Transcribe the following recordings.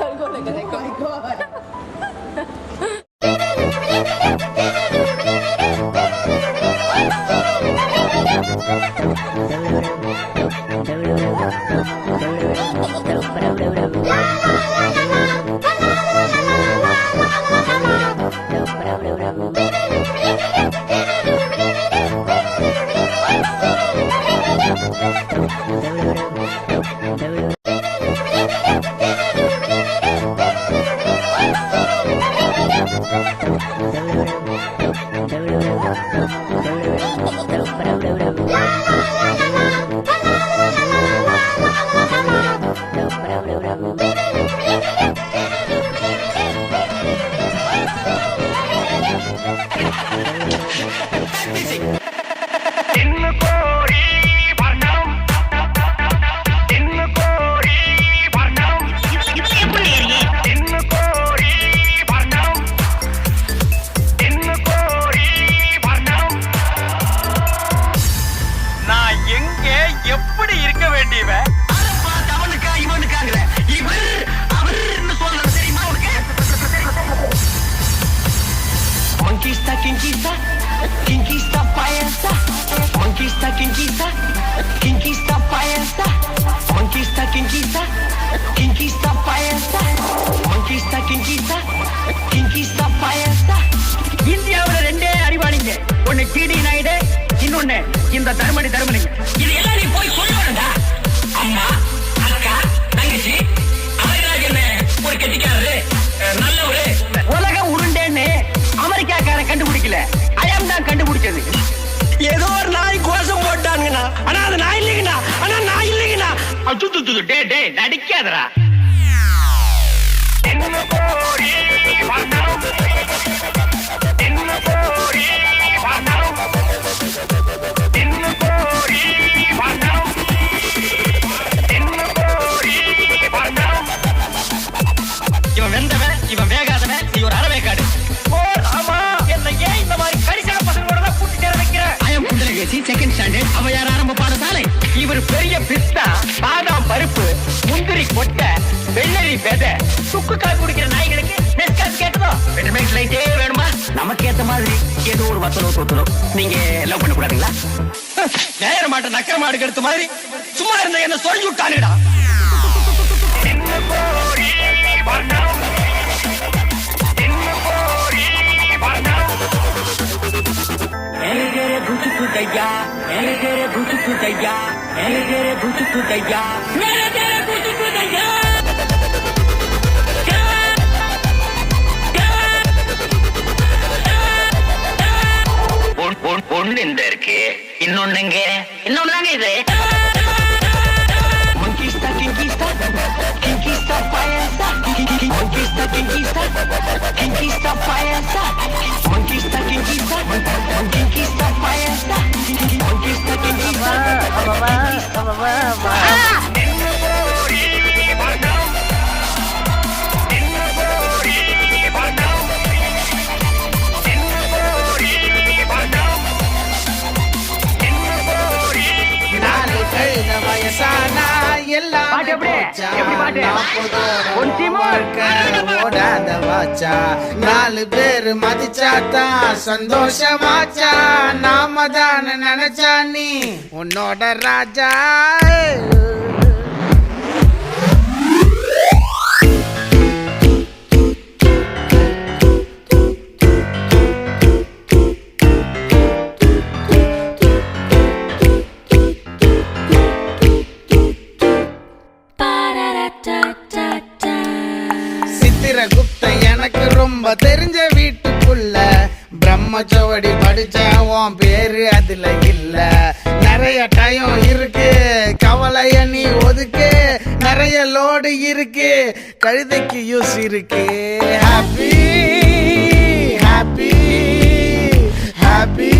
algo le quedé cómico. இந்தியாவுல ரெண்டே அறிவாளிங்க, ஒன்னு டிடி நாயுடு, இன்னொன்னு இந்த தர்மடி தர்மலிங்க. இது எல்லாரையும் போய் சொல்லுவாங்க. அம்மா, அக்கா, தங்கச்சி, அவராஜன் ஒரு கெட்டிக்காரரு, நல்லவரு. உலகம் உருண்டேன்னு அமெரிக்காக்காரன் கண்டுபிடிக்கல, அயம் தான் கண்டுபிடிச்சது. ஏதோ ஒரு நாய் கோஷம் போட்டானுங்கண்ணா, ஆனா அது நான் இல்லைங்கண்ணா, ஆனா நான் இல்லைங்கண்ணா. அச்சுத்து டே டே நடிக்காதரா. இவன் வெந்தவன், இவன் வேகாதவன், நீ ஒரு அறவேக்காடு. ஆமா, என்ன ஏன் இந்த மாதிரி கரிசன பசங்களோட தான் கூட்டி சேர வைக்கிற? ஐயம் குண்டலகேசி செகண்ட் ஸ்டாண்டர்ட் அவையார் ஆரம்ப பாடசாலை. இவர் பெரிய பிஸ்தா, பாதாம் பருப்பு, முந்திரி கொட்டை, வெள்ளரி விதை, சுக்கு காய் குடிக்கிற நாய்களுக்கு நெஸ்காஸ் கேட்டதோ விட்டமின் லைட்டே வேணுமா? நமக்கு ஏத்த மாதிரி ஏதோ ஒரு வத்தலோ தோத்தலோ. நீங்க லவ் பண்ண கூடாதுங்களா? நேர மாட்ட நக்கர மாடு எடுத்த மாதிரி சும்மா இருந்த என்ன சொல்லி விட்டானுடா. ஒண்ணு இந்த இருக்கு, இன்னொன்னுங்க இன்னொன்னு இது. Monkista, kinkista, kinkista payasa, monkista, kinkista, kinkista payasa, monkista, kinkista, kinkista payasa, monkista, kinkista, வயசானா எல்லாம் ஓடாத வாச்சா, 4 பேரு மதிச்சாத்தா சந்தோஷமாச்சா. நாம தான் நினைச்சா நீ உன்னோட ராஜா. எனக்கு ரொம்ப தெரிஞ்ச வீட்டுக்குள்ள பிரம்மச்சோடி படிச்ச உன் பேரு அதுல இல்ல. நிறைய டைம் இருக்கு, கவலைய நீ ஒதுக்கு. நிறைய லோடு இருக்கு, கழுதைக்கு யூஸ் இருக்கு. Happy happy happy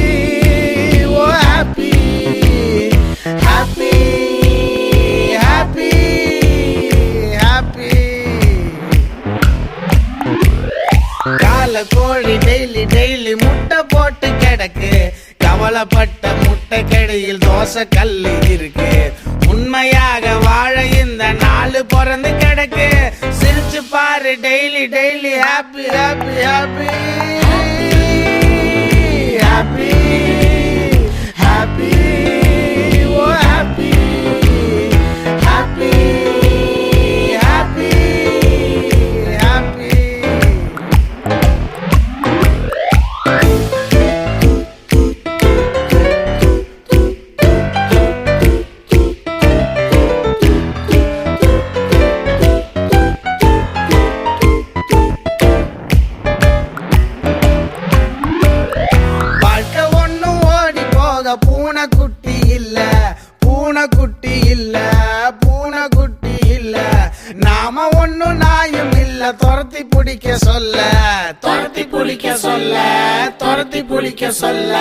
oh happy happy happy happy. கால கோழி டெய்லி டெய்லி முட்டை போட்டு கிடக்கு. கவலைப்பட்ட முட்டை கொட்டைக்கடியில் தோசை கல்லு இருக்கு. உண்மையாக வாழ இந்த நாலு பிறந்து கிடக்கு. சிரிச்சு பாரு daily daily happy happy happy happy happy oh happy happy happy happy. பூனைக்குட்டி இல்ல பூனைக்குட்டி இல்ல பூனைக்குட்டி இல்ல. நாம ஒண்ணும் நாயும் இல்ல துரத்தி பிடிக்க சொல்ல துரத்தி பிடிக்க சொல்ல துரத்தி பிடிக்க சொல்ல.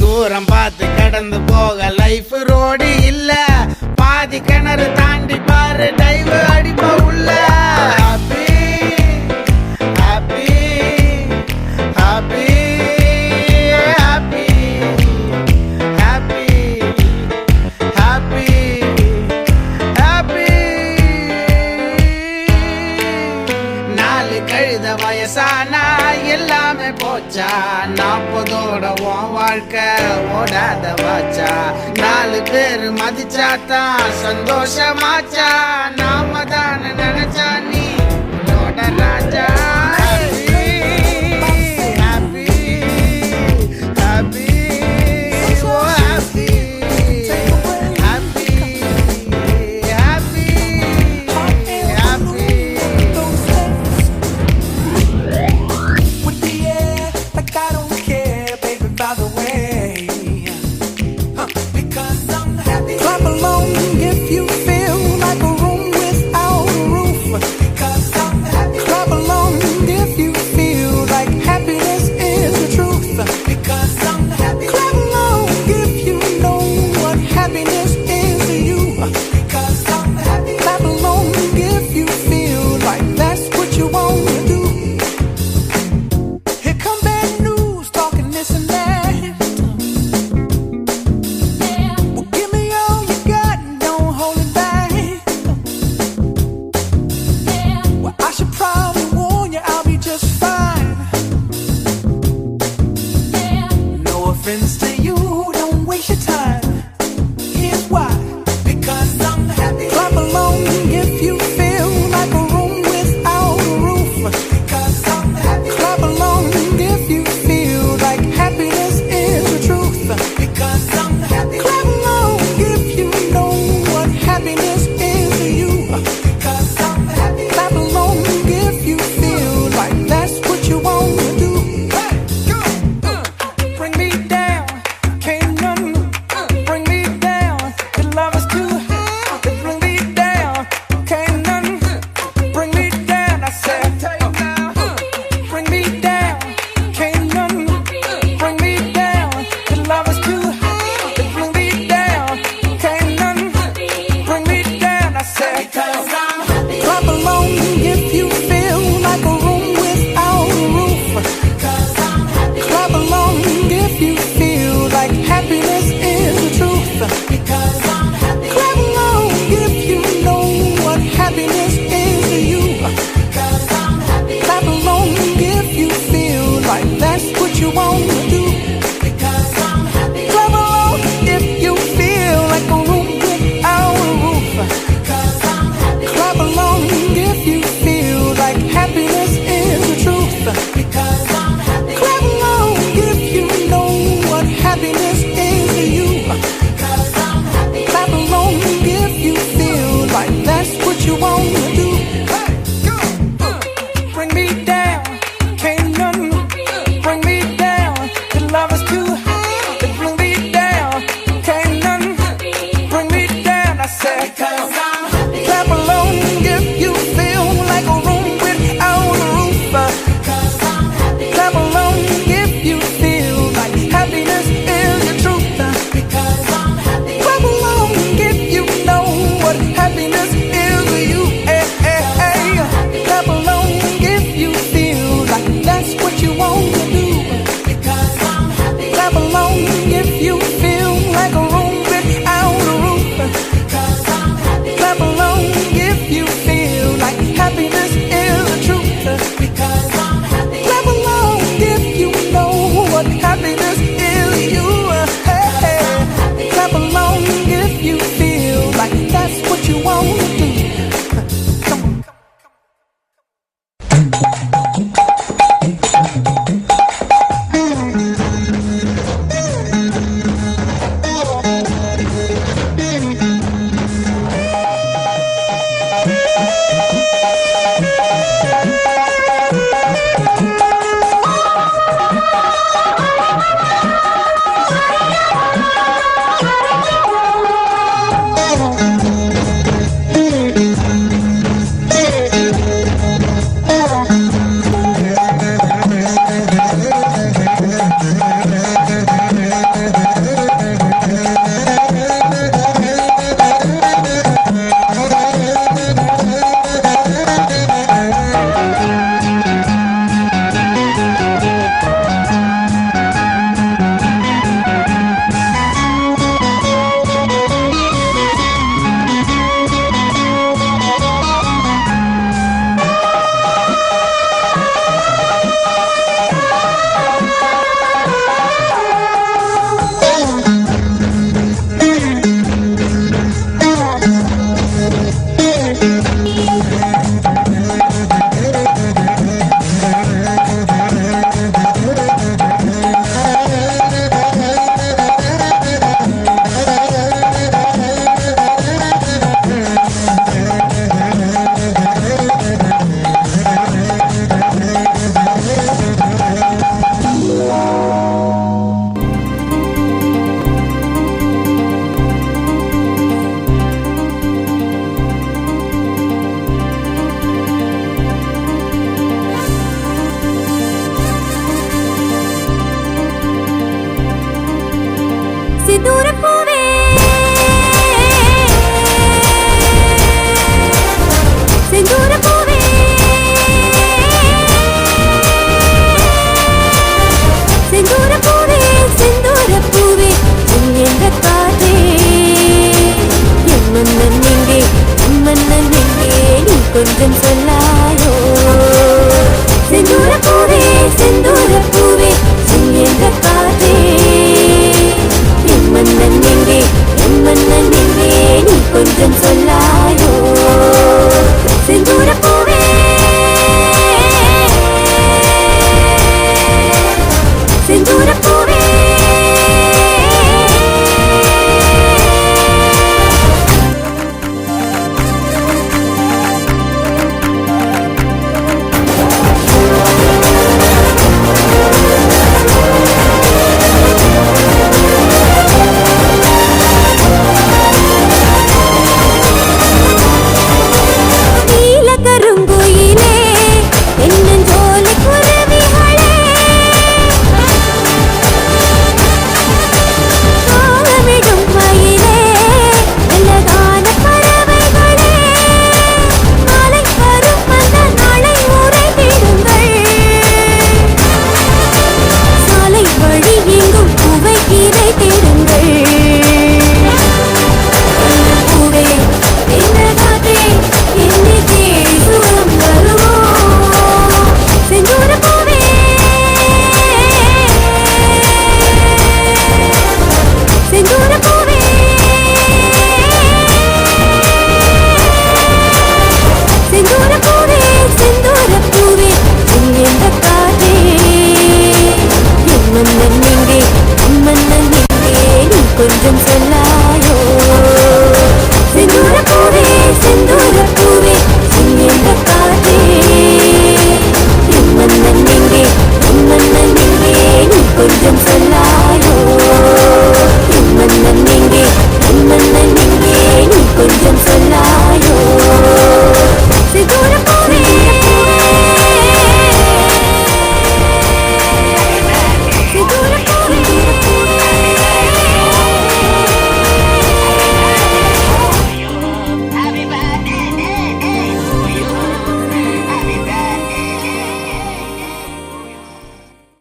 தூரம் பார்த்து கடந்து போக லைஃப் ரோடு இல்ல. பாதி கிணறு தாண்டி பாரு டைவ் அடிப்ப உள்ள. ஹாப்பி ஹாப்பி ஹாப்பி கழுத வயசானா எல்லாமே போச்சா. 40ஓட உன் வாழ்க்கை ஓடாத வாச்சா. 4 பேரு மதிச்சாத்தான் சந்தோஷமாச்சா. நாம தானே நினைச்சா நீ உன்னோட ராஜா. Friends to you, don't waste your time. Here's why. Because I'm happy. Clap along if you feel like a room without a roof. Because I'm happy. Clap along if you feel like happiness is the truth. Because I'm happy. Clap along if you know what happiness is to you. Because I'm happy. Clap along if you feel like that's what you want to do. Bring me down. Can't none bring me down. Your love is too high to bring me down. Can't none bring me down. I said, bring me down. Can't none bring me down. Your love is too high to bring me down. Can't none bring me down. I said, clap along if you feel like a room without a roof. Clap along if you feel like happiness is the truth. Because I'm happy. Clap along if you know what happiness is to you. Because I'm happy. Clap along if you feel like that's what you want to do. Because I'm happy. Clap along if you feel like a room without a roof. Because I'm happy. Clap along if you feel like happiness is the truth. Because I'm happy. Clap along if you know what happiness is to you. Because I'm happy. Clap along if you feel like that's what you want to do. Bring me down. Can't none bring me down. Your love is too high to bring me down. Can't none bring me down. I said, because I'm happy. Clap along if you feel like a room without a roof. Because I'm happy. Clap along if you feel like happiness is the truth. Because I'm happy. Clap along if you know what happiness is to you. Hey, hey, hey. Clap along if you feel like that's what you want to do. Because I'm happy. Clap along if you feel like கொஞ்சம் சொன்னா